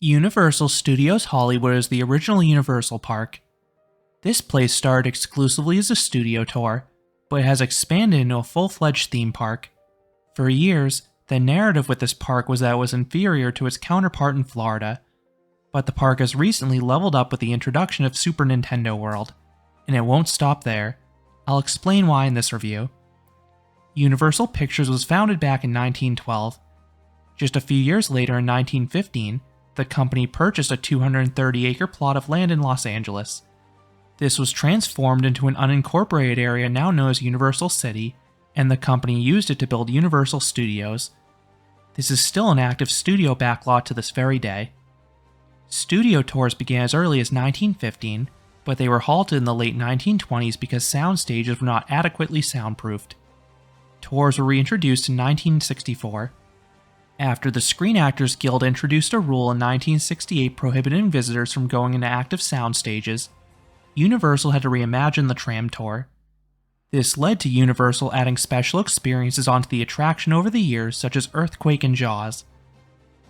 Universal Studios Hollywood is the original Universal Park. This place started exclusively as a studio tour, but has expanded into a full-fledged theme park. For years, the narrative with this park was that it was inferior to its counterpart in Florida, but the park has recently leveled up with the introduction of Super Nintendo World, and it won't stop there. I'll explain why in this review. Universal Pictures was founded back in 1912. Just a few years later, in 1915, the company purchased a 230-acre plot of land in Los Angeles. This was transformed into an unincorporated area now known as Universal City, and the company used it to build Universal Studios. This is still an active studio backlot to this very day. Studio tours began as early as 1915, but they were halted in the late 1920s because sound stages were not adequately soundproofed. Tours were reintroduced in 1964. After the Screen Actors Guild introduced a rule in 1968 prohibiting visitors from going into active sound stages, Universal had to reimagine the tram tour. This led to Universal adding special experiences onto the attraction over the years, such as Earthquake and Jaws.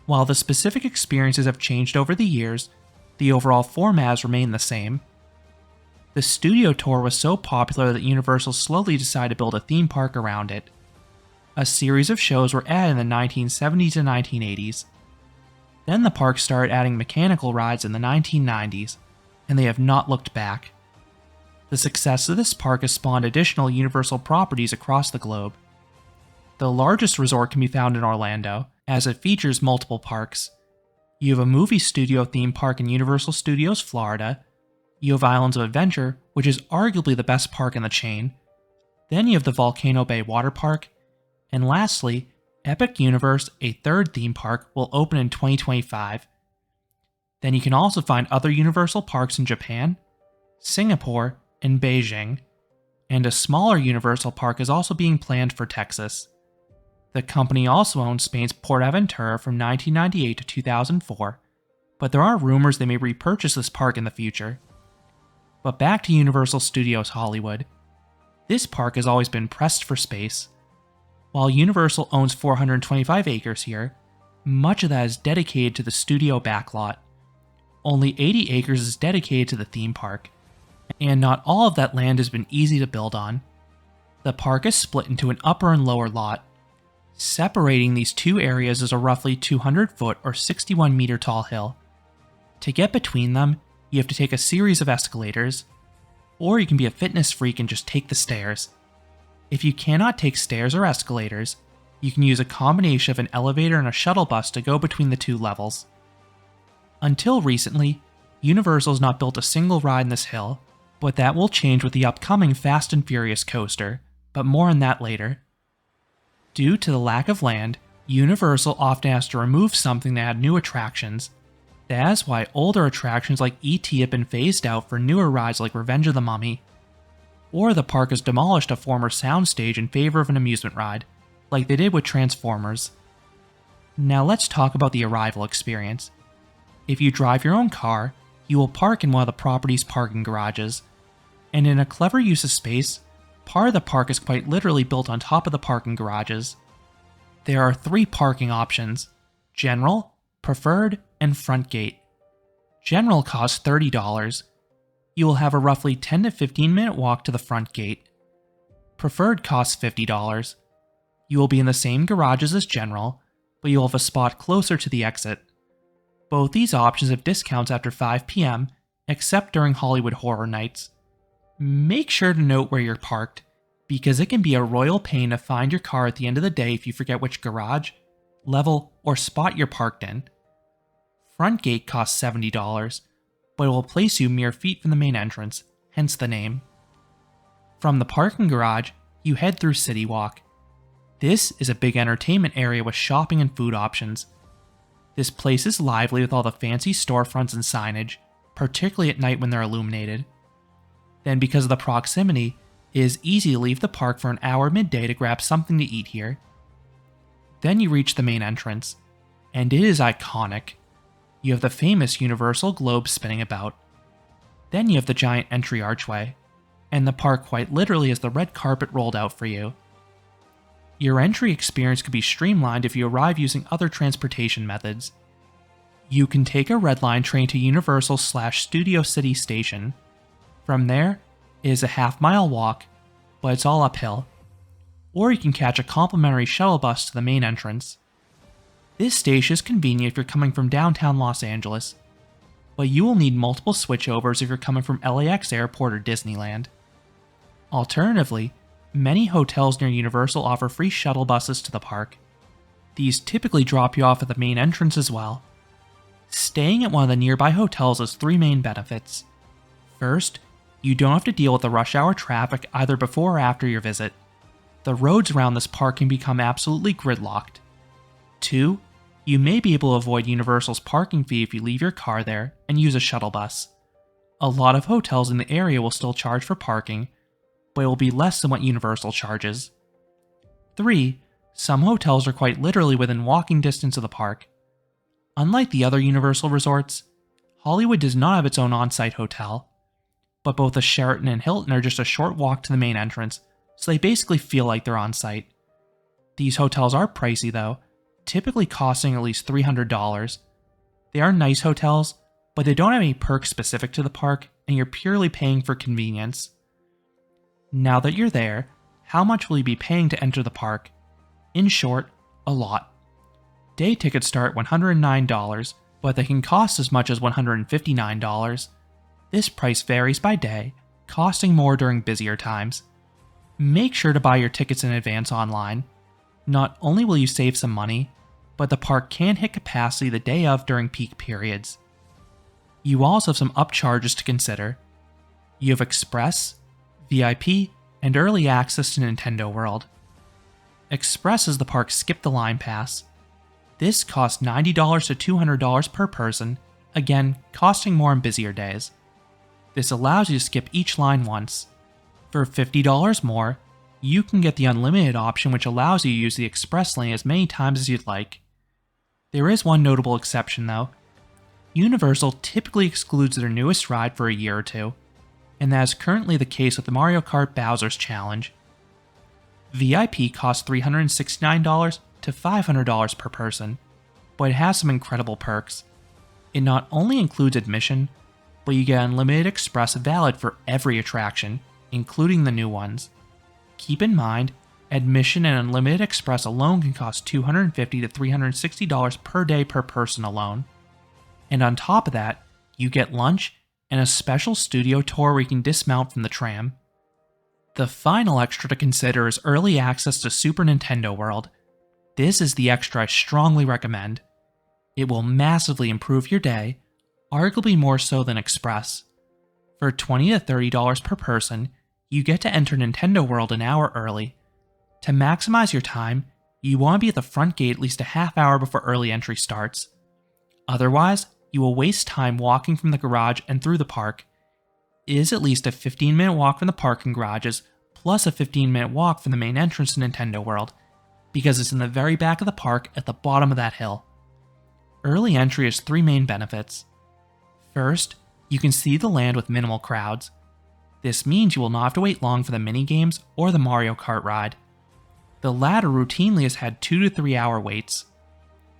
While the specific experiences have changed over the years, the overall format has remained the same. The studio tour was so popular that Universal slowly decided to build a theme park around it. A series of shows were added in the 1970s and 1980s. Then the park started adding mechanical rides in the 1990s, and they have not looked back. The success of this park has spawned additional Universal properties across the globe. The largest resort can be found in Orlando, as it features multiple parks. You have a movie studio theme park in Universal Studios Florida. You have Islands of Adventure, which is arguably the best park in the chain. Then you have the Volcano Bay Water Park. And lastly, Epic Universe, a third theme park, will open in 2025. Then you can also find other Universal parks in Japan, Singapore, and Beijing. And a smaller Universal park is also being planned for Texas. The company also owns Spain's PortAventura from 1998 to 2004, but there are rumors they may repurchase this park in the future. But back to Universal Studios Hollywood. This park has always been pressed for space. While Universal owns 425 acres here, much of that is dedicated to the studio backlot. Only 80 acres is dedicated to the theme park, and not all of that land has been easy to build on. The park is split into an upper and lower lot. Separating these two areas is a roughly 200-foot or 61-meter tall hill. To get between them, you have to take a series of escalators, or you can be a fitness freak and just take the stairs. If you cannot take stairs or escalators, you can use a combination of an elevator and a shuttle bus to go between the two levels. Until recently, Universal has not built a single ride in this hill, but that will change with the upcoming Fast and Furious coaster, but more on that later. Due to the lack of land, Universal often has to remove something to add new attractions. That is why older attractions like E.T. have been phased out for newer rides like Revenge of the Mummy. Or the park has demolished a former soundstage in favor of an amusement ride, like they did with Transformers. Now let's talk about the arrival experience. If you drive your own car, you will park in one of the property's parking garages. And in a clever use of space, part of the park is quite literally built on top of the parking garages. There are 3 parking options: General, Preferred, and Front Gate. General costs $30. You will have a roughly 10 to 15 minute walk to the front gate. Preferred costs $50. You will be in the same garages as General, but you will have a spot closer to the exit. Both these options have discounts after 5 p.m., except during Hollywood Horror Nights. Make sure to note where you're parked, because it can be a royal pain to find your car at the end of the day if you forget which garage, level, or spot you're parked in. Front gate costs $70, but it will place you mere feet from the main entrance, hence the name. From the parking garage, you head through City Walk. This is a big entertainment area with shopping and food options. This place is lively with all the fancy storefronts and signage, particularly at night when they're illuminated. Then, because of the proximity, it is easy to leave the park for an hour midday to grab something to eat here. Then you reach the main entrance, and it is iconic. You have the famous Universal globe spinning about. Then you have the giant entry archway, and the park quite literally has the red carpet rolled out for you. Your entry experience could be streamlined if you arrive using other transportation methods. You can take a Red Line train to Universal/Studio City Station. From there, it is a half-mile walk, but it's all uphill. Or you can catch a complimentary shuttle bus to the main entrance. This station is convenient if you're coming from downtown Los Angeles, but you will need multiple switchovers if you're coming from LAX Airport or Disneyland. Alternatively, many hotels near Universal offer free shuttle buses to the park. These typically drop you off at the main entrance as well. Staying at one of the nearby hotels has 3 main benefits. First, you don't have to deal with the rush hour traffic either before or after your visit. The roads around this park can become absolutely gridlocked. 2, you may be able to avoid Universal's parking fee if you leave your car there and use a shuttle bus. A lot of hotels in the area will still charge for parking, but it will be less than what Universal charges. 3, some hotels are quite literally within walking distance of the park. Unlike the other Universal resorts, Hollywood does not have its own on-site hotel, but both the Sheraton and Hilton are just a short walk to the main entrance, so they basically feel like they're on-site. These hotels are pricey though, typically costing at least $300. They are nice hotels, but they don't have any perks specific to the park, and you're purely paying for convenience. Now that you're there, how much will you be paying to enter the park? In short, a lot. Day tickets start at $109, but they can cost as much as $159. This price varies by day, costing more during busier times. Make sure to buy your tickets in advance online. Not only will you save some money, but the park can hit capacity the day of during peak periods. You also have some upcharges to consider. You have Express, VIP, and Early Access to Nintendo World. Express is the park's skip-the-line pass. This costs $90 to $200 per person, again, costing more on busier days. This allows you to skip each line once. For $50 more, you can get the unlimited option, which allows you to use the Express lane as many times as you'd like. There is one notable exception though. Universal typically excludes their newest ride for a year or two, and that is currently the case with the Mario Kart Bowser's Challenge. VIP costs $369 to $500 per person, but it has some incredible perks. It not only includes admission, but you get unlimited Express valid for every attraction, including the new ones. Keep in mind, admission and unlimited Express alone can cost $250 to $360 per day per person alone. And on top of that, you get lunch and a special studio tour where you can dismount from the tram. The final extra to consider is early access to Super Nintendo World. This is the extra I strongly recommend. It will massively improve your day, arguably more so than Express. For $20 to $30 per person, you get to enter Nintendo World an hour early. To maximize your time, you want to be at the front gate at least a half hour before early entry starts. Otherwise, you will waste time walking from the garage and through the park. It is at least a 15-minute walk from the parking garages, plus a 15-minute walk from the main entrance to Nintendo World, because it's in the very back of the park at the bottom of that hill. Early entry has 3 main benefits. First, you can see the land with minimal crowds. This means you will not have to wait long for the minigames or the Mario Kart ride. The latter routinely has had 2 to 3 hour waits.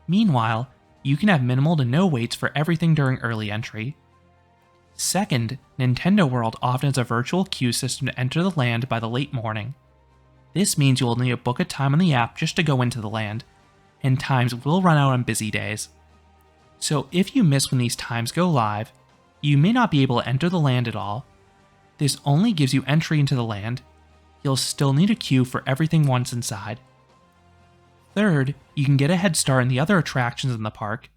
Meanwhile, you can have minimal to no waits for everything during early entry. Second, Nintendo World often has a virtual queue system to enter the land by the late morning. This means you will need to book a time on the app just to go into the land, and times will run out on busy days. So if you miss when these times go live, you may not be able to enter the land at all. This only gives you entry into the land. You'll still need a queue for everything once inside. Third, you can get a head start in the other attractions in the park.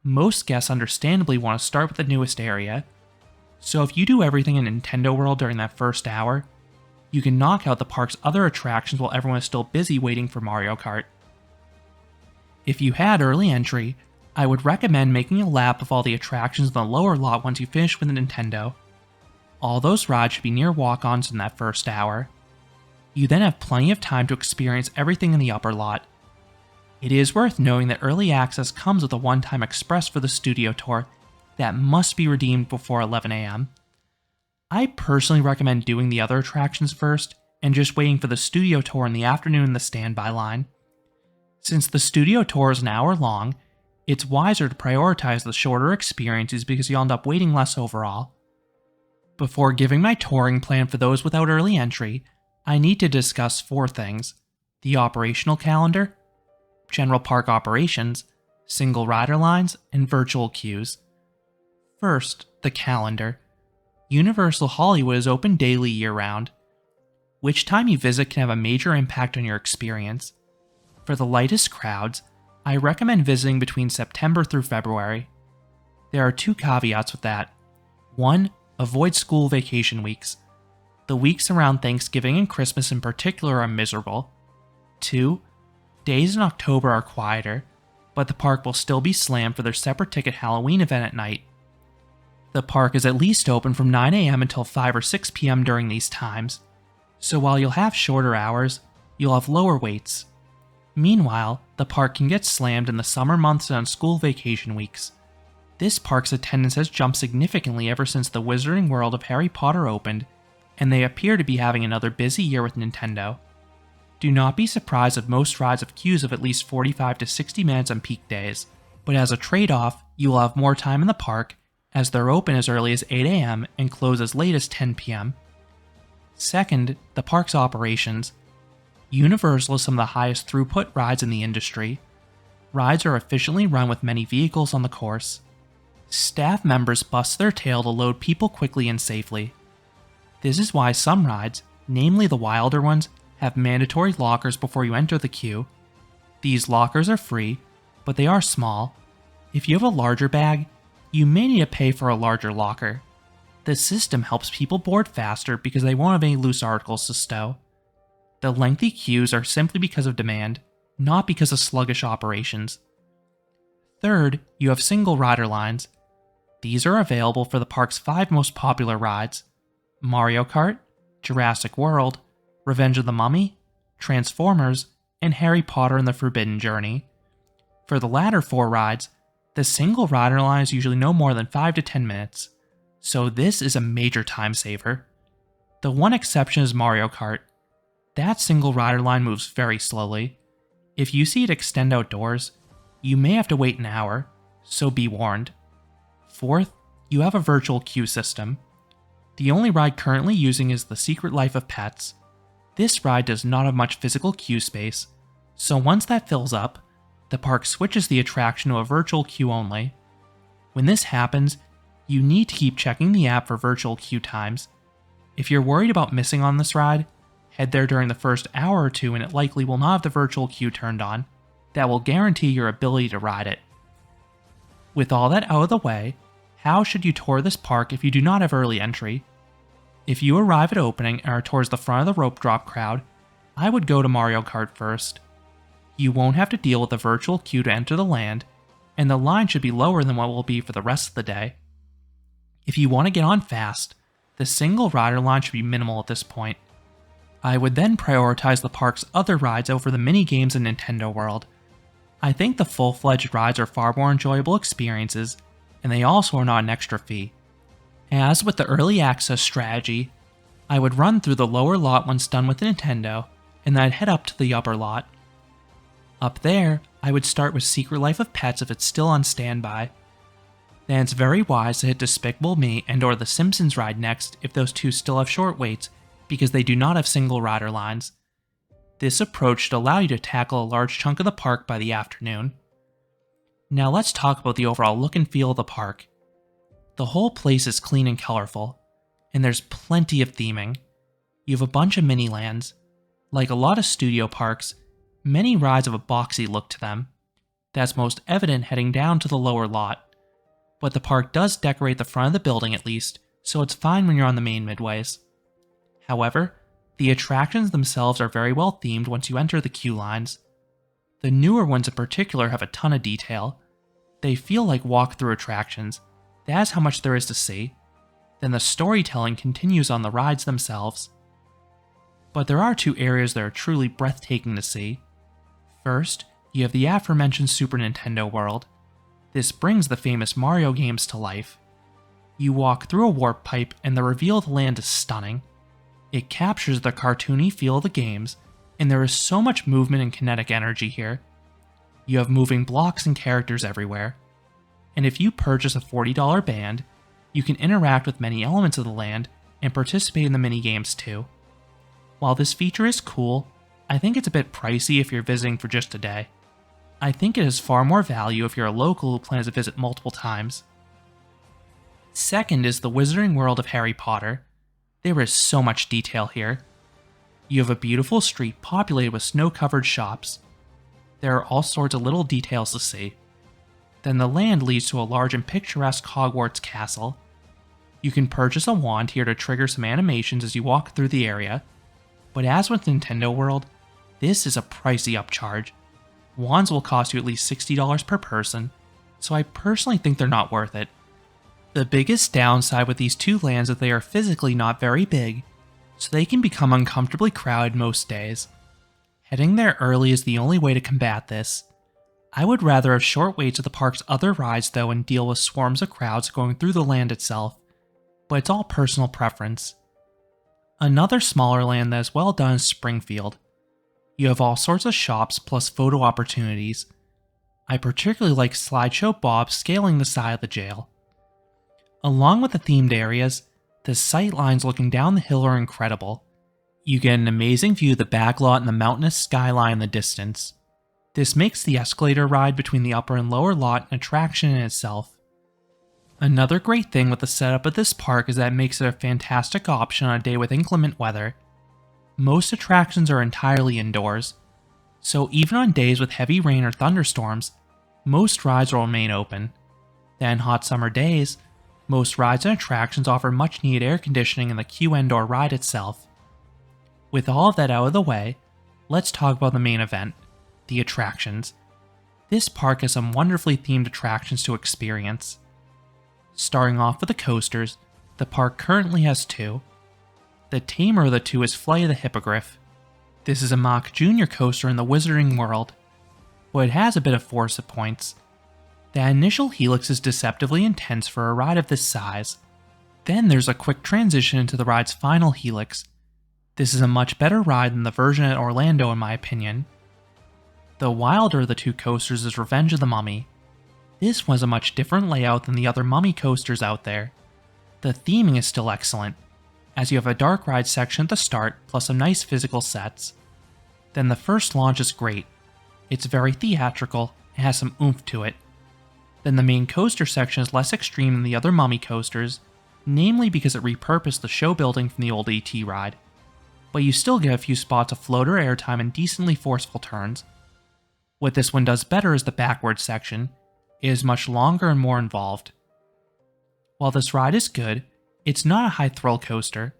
Most guests understandably want to start with the newest area, so if you do everything in Nintendo World during that first hour, you can knock out the park's other attractions while everyone is still busy waiting for Mario Kart. If you had early entry, I would recommend making a lap of all the attractions in the lower lot once you finish with the Nintendo. All those rides should be near walk-ons in that first hour. You then have plenty of time to experience everything in the upper lot. It is worth knowing that early access comes with a one-time express for the studio tour that must be redeemed before 11 AM. I personally recommend doing the other attractions first and just waiting for the studio tour in the afternoon in the standby line. Since the studio tour is an hour long, It's wiser to prioritize the shorter experiences because you'll end up waiting less overall. Before giving my touring plan for those without early entry, I need to discuss 4 things: the operational calendar, general park operations, single rider lines, and virtual queues. First, the calendar. Universal Hollywood is open daily year-round. Which time you visit can have a major impact on your experience. For the lightest crowds, I recommend visiting between September through February. There are 2 caveats with that. 1. Avoid school vacation weeks. The weeks around Thanksgiving and Christmas in particular are miserable. 2. Days in October are quieter, but the park will still be slammed for their separate ticket Halloween event at night. The park is at least open from 9 a.m. until 5 or 6 p.m. during these times, so while you'll have shorter hours, you'll have lower waits. Meanwhile, the park can get slammed in the summer months and on school vacation weeks. This park's attendance has jumped significantly ever since the Wizarding World of Harry Potter opened, and they appear to be having another busy year with Nintendo. Do not be surprised if most rides have queues of at least 45 to 60 minutes on peak days, but as a trade-off, you will have more time in the park, as they're open as early as 8 a.m. and close as late as 10 p.m. Second, the park's operations. Universal is some of the highest throughput rides in the industry. Rides are efficiently run with many vehicles on the course. Staff members bust their tail to load people quickly and safely. This is why some rides, namely the wilder ones, have mandatory lockers before you enter the queue. These lockers are free, but they are small. If you have a larger bag, you may need to pay for a larger locker. The system helps people board faster because they won't have any loose articles to stow. The lengthy queues are simply because of demand, not because of sluggish operations. Third, you have single rider lines. These are available for the park's 5 most popular rides: Mario Kart, Jurassic World, Revenge of the Mummy, Transformers, and Harry Potter and the Forbidden Journey. For the latter 4 rides, the single rider line is usually no more than 5 to 10 minutes, so this is a major time saver. The one exception is Mario Kart. That single rider line moves very slowly. If you see it extend outdoors, you may have to wait an hour, so be warned. Fourth, you have a virtual queue system. The only ride currently using is The Secret Life of Pets. This ride does not have much physical queue space, so once that fills up, the park switches the attraction to a virtual queue only. When this happens, you need to keep checking the app for virtual queue times. If you're worried about missing on this ride, head there during the first hour or 2 and it likely will not have the virtual queue turned on. That will guarantee your ability to ride it. With all that out of the way, how should you tour this park if you do not have early entry? If you arrive at opening and are towards the front of the rope drop crowd, I would go to Mario Kart first. You won't have to deal with the virtual queue to enter the land, and the line should be lower than what will be for the rest of the day. If you want to get on fast, the single rider line should be minimal at this point. I would then prioritize the park's other rides over the mini games in Nintendo World. I think the full-fledged rides are far more enjoyable experiences, and they also are not an extra fee. As with the early access strategy, I would run through the lower lot once done with Nintendo, and then I'd head up to the upper lot. Up there, I would start with Secret Life of Pets if it's still on standby. Then it's very wise to hit Despicable Me and or the Simpsons ride next if those 2 still have short waits, because they do not have single rider lines. This approach should allow you to tackle a large chunk of the park by the afternoon. Now let's talk about the overall look and feel of the park. The whole place is clean and colorful, and there's plenty of theming. You have a bunch of mini-lands. Like a lot of studio parks, many rides have a boxy look to them. That's most evident heading down to the lower lot. But the park does decorate the front of the building at least, so it's fine when you're on the main midways. However, the attractions themselves are very well themed once you enter the queue lines. The newer ones in particular have a ton of detail. They feel like walk-through attractions. That's how much there is to see. Then the storytelling continues on the rides themselves. But there are 2 areas that are truly breathtaking to see. First, you have the aforementioned Super Nintendo World. This brings the famous Mario games to life. You walk through a warp pipe and the reveal of the land is stunning. It captures the cartoony feel of the games, and there is so much movement and kinetic energy here. You have moving blocks and characters everywhere. And if you purchase a $40 band, you can interact with many elements of the land and participate in the minigames too. While this feature is cool, I think it's a bit pricey if you're visiting for just a day. I think it has far more value if you're a local who plans to visit multiple times. Second is the Wizarding World of Harry Potter. There is so much detail here. You have a beautiful street populated with snow-covered shops. There are all sorts of little details to see. Then the land leads to a large and picturesque Hogwarts castle. You can purchase a wand here to trigger some animations as you walk through the area, but as with Nintendo World, this is a pricey upcharge. Wands will cost you at least $60 per person, so I personally think they're not worth it. The biggest downside with these two lands is that they are physically not very big, so they can become uncomfortably crowded most days. Heading there early is the only way to combat this. I would rather have short waits at the park's other rides though and deal with swarms of crowds going through the land itself, but it's all personal preference. Another smaller land that is well done is Springfield. You have all sorts of shops plus photo opportunities. I particularly like Slideshow Bob scaling the side of the jail. Along with the themed areas, the sight lines looking down the hill are incredible. You get an amazing view of the backlot and the mountainous skyline in the distance. This makes the escalator ride between the upper and lower lot an attraction in itself. Another great thing with the setup of this park is that it makes it a fantastic option on a day with inclement weather. Most attractions are entirely indoors, so even on days with heavy rain or thunderstorms, most rides will remain open. Then hot summer days, most rides and attractions offer much needed air conditioning in the queue and/or ride itself. With all of that out of the way, let's talk about the main event, the attractions. This park has some wonderfully themed attractions to experience. Starting off with the coasters, the park currently has two. The tamer of the two is Flight of the Hippogriff. This is a Mach Jr. coaster in the Wizarding World, but it has a bit of force at points. The initial helix is deceptively intense for a ride of this size. Then there's a quick transition into the ride's final helix. This is a much better ride than the version at Orlando in my opinion. The wilder of the two coasters is Revenge of the Mummy. This was a much different layout than the other mummy coasters out there. The theming is still excellent, as you have a dark ride section at the start plus some nice physical sets. Then the first launch is great. It's very theatrical and has some oomph to it. Then the main coaster section is less extreme than the other mummy coasters, namely because it repurposed the show building from the old ET ride. But you still get a few spots of floater airtime and decently forceful turns. What this one does better is the backward section. It is much longer and more involved. While this ride is good, it's not a high thrill coaster.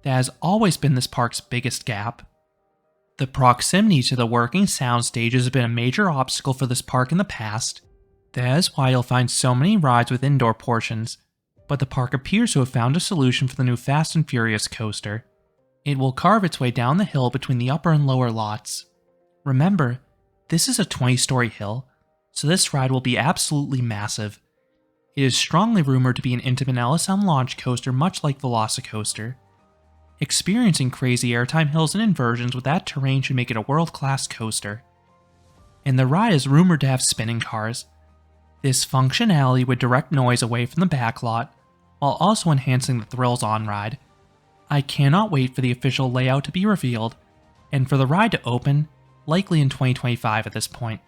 That has always been this park's biggest gap. The proximity to the working sound stage has been a major obstacle for this park in the past. That is why you'll find so many rides with indoor portions, but the park appears to have found a solution for the new Fast and Furious coaster. It will carve its way down the hill between the upper and lower lots. Remember, this is a 20-story hill, so this ride will be absolutely massive. It is strongly rumored to be an intimate LSM launch coaster much like Velocicoaster. Experiencing crazy airtime hills and inversions with that terrain should make it a world-class coaster. And the ride is rumored to have spinning cars. This functionality would direct noise away from the backlot, while also enhancing the thrills on-ride. I cannot wait for the official layout to be revealed, and for the ride to open, likely in 2025 at this point.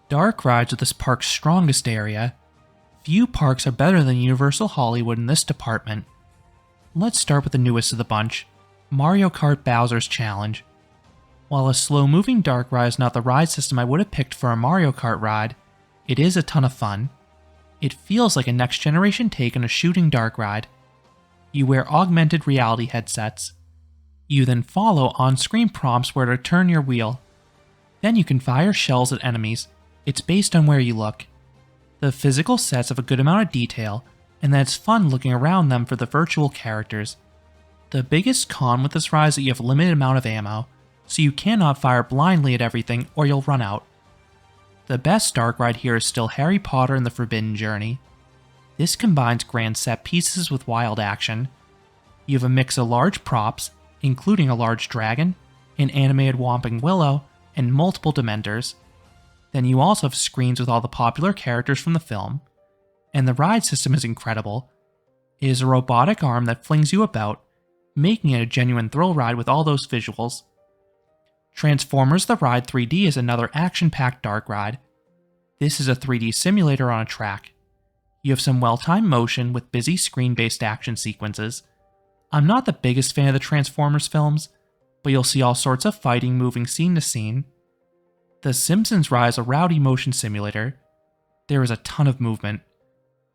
Dark rides are this park's strongest area. Few parks are better than Universal Hollywood in this department. Let's start with the newest of the bunch, Mario Kart Bowser's Challenge. While a slow-moving dark ride is not the ride system I would have picked for a Mario Kart ride, it is a ton of fun. It feels like a next-generation take on a shooting dark ride. You wear augmented reality headsets. You then follow on-screen prompts where to turn your wheel. Then you can fire shells at enemies. It's based on where you look. The physical sets have a good amount of detail, and then it's fun looking around them for the virtual characters. The biggest con with this ride is that you have a limited amount of ammo, so you cannot fire blindly at everything or you'll run out. The best dark ride here is still Harry Potter and the Forbidden Journey. This combines grand set pieces with wild action. You have a mix of large props, including a large dragon, an animated Whomping Willow, and multiple Dementors. Then you also have screens with all the popular characters from the film, and the ride system is incredible. It is a robotic arm that flings you about, making it a genuine thrill ride with all those visuals. Transformers The Ride 3D is another action-packed dark ride. This is a 3D simulator on a track. You have some well-timed motion with busy screen-based action sequences. I'm not the biggest fan of the Transformers films, but you'll see all sorts of fighting moving scene to scene. The Simpsons ride is a rowdy motion simulator. There is a ton of movement.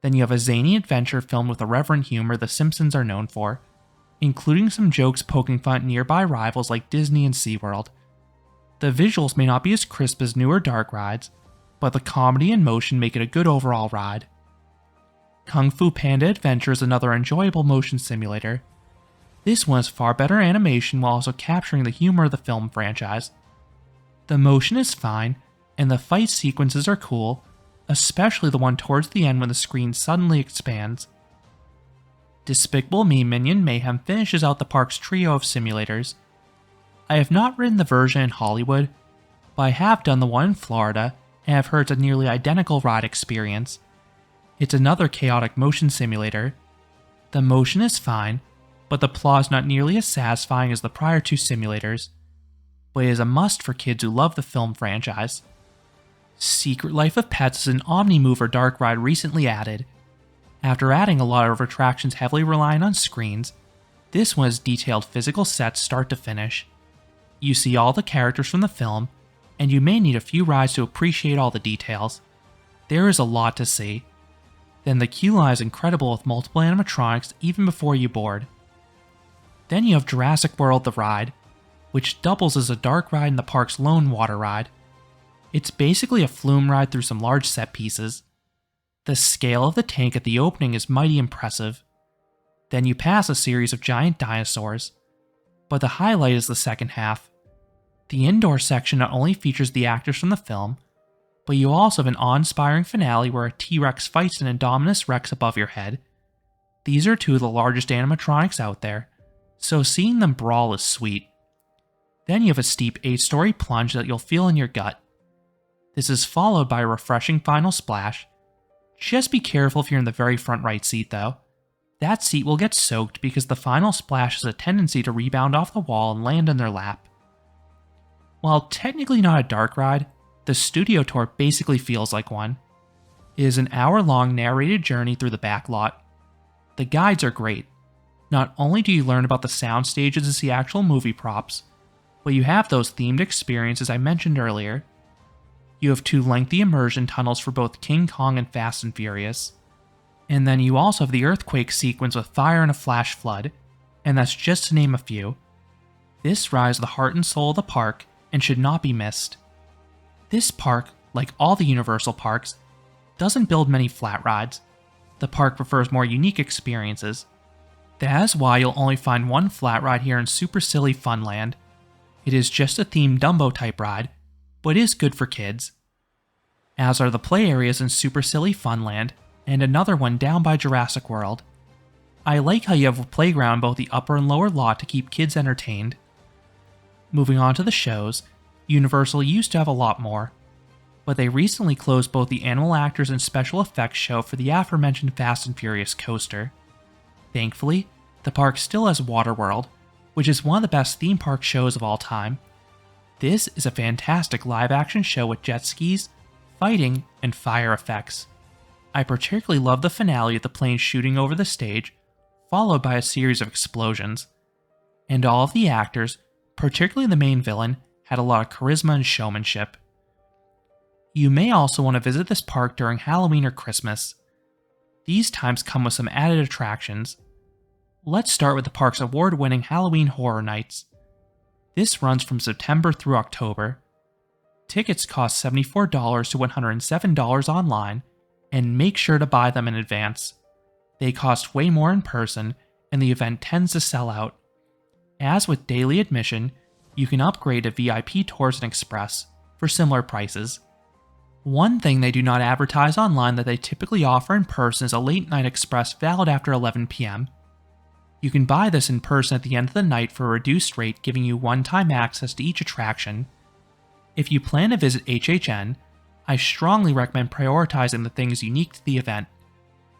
Then you have a zany adventure filmed with irreverent humor the Simpsons are known for, including some jokes poking fun at nearby rivals like Disney and SeaWorld. The visuals may not be as crisp as newer dark rides, but the comedy and motion make it a good overall ride. Kung Fu Panda Adventure is another enjoyable motion simulator. This one has far better animation while also capturing the humor of the film franchise. The motion is fine, and the fight sequences are cool, especially the one towards the end when the screen suddenly expands. Despicable Me Minion Mayhem finishes out the park's trio of simulators. I have not ridden the version in Hollywood, but I have done the one in Florida, and have heard it's a nearly identical ride experience. It's another chaotic motion simulator. The motion is fine, but the plot is not nearly as satisfying as the prior two simulators, but it is a must for kids who love the film franchise. Secret Life of Pets is an Omnimover dark ride recently added. After adding a lot of attractions heavily relying on screens, this one has detailed physical sets start to finish. You see all the characters from the film, and you may need a few rides to appreciate all the details. There is a lot to see. Then the queue line is incredible with multiple animatronics even before you board. Then you have Jurassic World The Ride, which doubles as a dark ride in the park's lone water ride. It's basically a flume ride through some large set pieces. The scale of the tank at the opening is mighty impressive. Then you pass a series of giant dinosaurs, but the highlight is the second half. The indoor section not only features the actors from the film, but you also have an awe-inspiring finale where a T-Rex fights an Indominus Rex above your head. These are two of the largest animatronics out there, so seeing them brawl is sweet. Then you have a steep 8-story plunge that you'll feel in your gut. This is followed by a refreshing final splash. Just be careful if you're in the very front right seat though. That seat will get soaked because the final splash has a tendency to rebound off the wall and land in their lap. While technically not a dark ride, the studio tour basically feels like one. It is an hour-long narrated journey through the back lot. The guides are great. Not only do you learn about the sound stages and see actual movie props, but you have those themed experiences I mentioned earlier. You have 2 lengthy immersion tunnels for both King Kong and Fast and Furious. And then you also have the earthquake sequence with fire and a flash flood, and that's just to name a few. This ride is the heart and soul of the park and should not be missed. This park, like all the Universal parks, doesn't build many flat rides. The park prefers more unique experiences. That is why you'll only find one flat ride here in Super Silly Funland. It is just a themed Dumbo type ride, but is good for kids. As are the play areas in Super Silly Funland, and another one down by Jurassic World. I like how you have a playground in both the upper and lower lot to keep kids entertained. Moving on to the shows, Universal used to have a lot more, but they recently closed both the Animal Actors and Special Effects show for the aforementioned Fast and Furious coaster. Thankfully, the park still has Waterworld, which is one of the best theme park shows of all time. This is a fantastic live-action show with jet skis, fighting, and fire effects. I particularly love the finale with the plane shooting over the stage, followed by a series of explosions. And all of the actors, particularly the main villain, had a lot of charisma and showmanship. You may also want to visit this park during Halloween or Christmas. These times come with some added attractions. Let's start with the park's award-winning Halloween Horror Nights. This runs from September through October. Tickets cost $74 to $107 online, and make sure to buy them in advance. They cost way more in person, and the event tends to sell out. As with daily admission, you can upgrade to VIP Tours and Express for similar prices. One thing they do not advertise online that they typically offer in person is a late night express valid after 11 p.m. You can buy this in person at the end of the night for a reduced rate, giving you one-time access to each attraction. If you plan to visit HHN, I strongly recommend prioritizing the things unique to the event.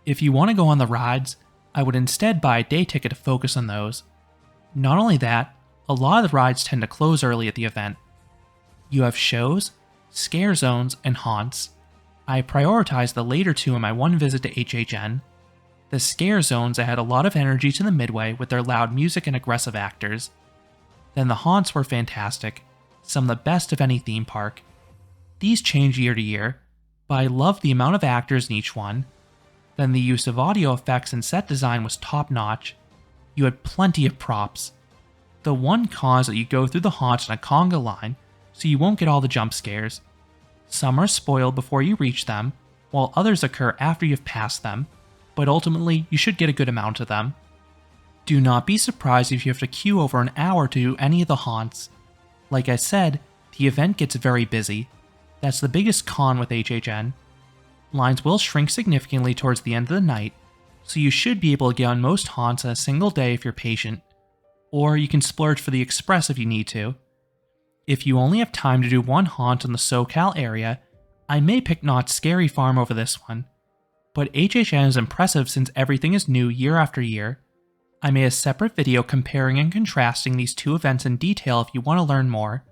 If you want to go on the rides, I would instead buy a day ticket to focus on those. Not only that, a lot of the rides tend to close early at the event. You have shows, scare zones, and haunts. I prioritized the later two in my one visit to HHN. The scare zones add a lot of energy to the midway with their loud music and aggressive actors. Then the haunts were fantastic, some of the best of any theme park. These change year to year, but I loved the amount of actors in each one. Then the use of audio effects and set design was top notch. You had plenty of props. The one con is that you go through the haunts in a conga line, so you won't get all the jump scares. Some are spoiled before you reach them, while others occur after you've passed them, but ultimately you should get a good amount of them. Do not be surprised if you have to queue over an hour to do any of the haunts. Like I said, the event gets very busy. That's the biggest con with HHN. Lines will shrink significantly towards the end of the night, so you should be able to get on most haunts in a single day if you're patient, or you can splurge for the express if you need to. If you only have time to do one haunt in the SoCal area, I may pick Knott's Scary Farm over this one, but HHN is impressive since everything is new year after year. I made a separate video comparing and contrasting these two events in detail if you want to learn more.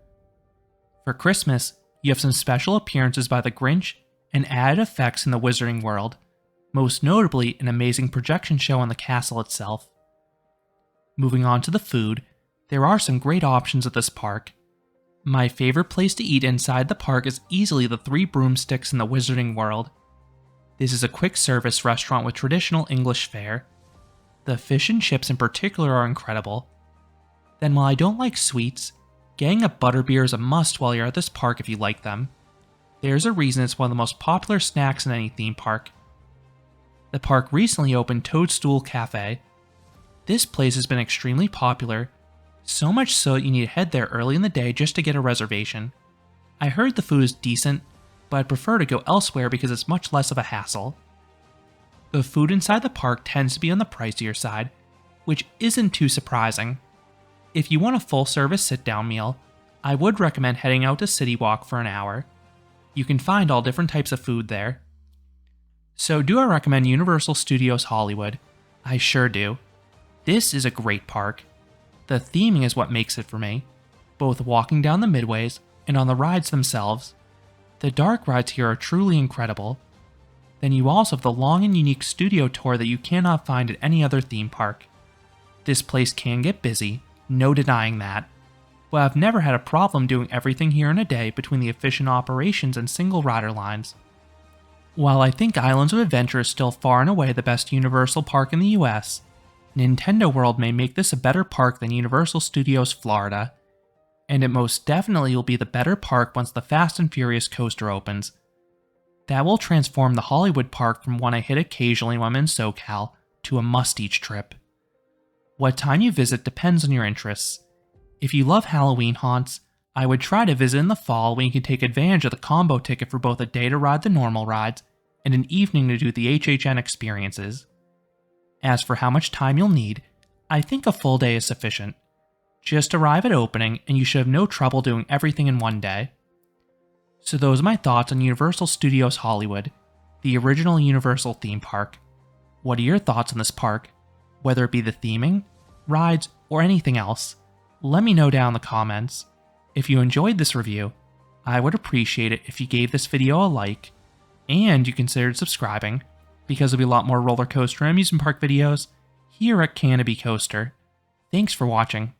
For Christmas, you have some special appearances by the Grinch and added effects in the Wizarding World, most notably an amazing projection show on the castle itself. Moving on to the food, there are some great options at this park. My favorite place to eat inside the park is easily the Three Broomsticks in the Wizarding World. This is a quick service restaurant with traditional English fare. The fish and chips in particular are incredible. Then while I don't like sweets, getting a butterbeer is a must while you're at this park if you like them. There's a reason it's one of the most popular snacks in any theme park. The park recently opened Toadstool Cafe. This place has been extremely popular, so much so that you need to head there early in the day just to get a reservation. I heard the food is decent, but I'd prefer to go elsewhere because it's much less of a hassle. The food inside the park tends to be on the pricier side, which isn't too surprising. If you want a full-service sit-down meal, I would recommend heading out to City Walk for an hour. You can find all different types of food there. So do I recommend Universal Studios Hollywood? I sure do. This is a great park. The theming is what makes it for me, both walking down the midways and on the rides themselves. The dark rides here are truly incredible. Then you also have the long and unique studio tour that you cannot find at any other theme park. This place can get busy, no denying that, but I've never had a problem doing everything here in a day between the efficient operations and single rider lines. While I think Islands of Adventure is still far and away the best Universal park in the US, Nintendo World may make this a better park than Universal Studios Florida, and it most definitely will be the better park once the Fast and Furious coaster opens. That will transform the Hollywood park from one I hit occasionally when I'm in SoCal to a must-each trip. What time you visit depends on your interests. If you love Halloween haunts, I would try to visit in the fall when you can take advantage of the combo ticket for both a day to ride the normal rides and an evening to do the HHN experiences. As for how much time you'll need, I think a full day is sufficient. Just arrive at opening and you should have no trouble doing everything in one day. So those are my thoughts on Universal Studios Hollywood, the original Universal theme park. What are your thoughts on this park? Whether it be the theming, rides, or anything else, let me know down in the comments. If you enjoyed this review, I would appreciate it if you gave this video a like, and you considered subscribing, because there'll be a lot more roller coaster and amusement park videos here at Canopy Coaster. Thanks for watching.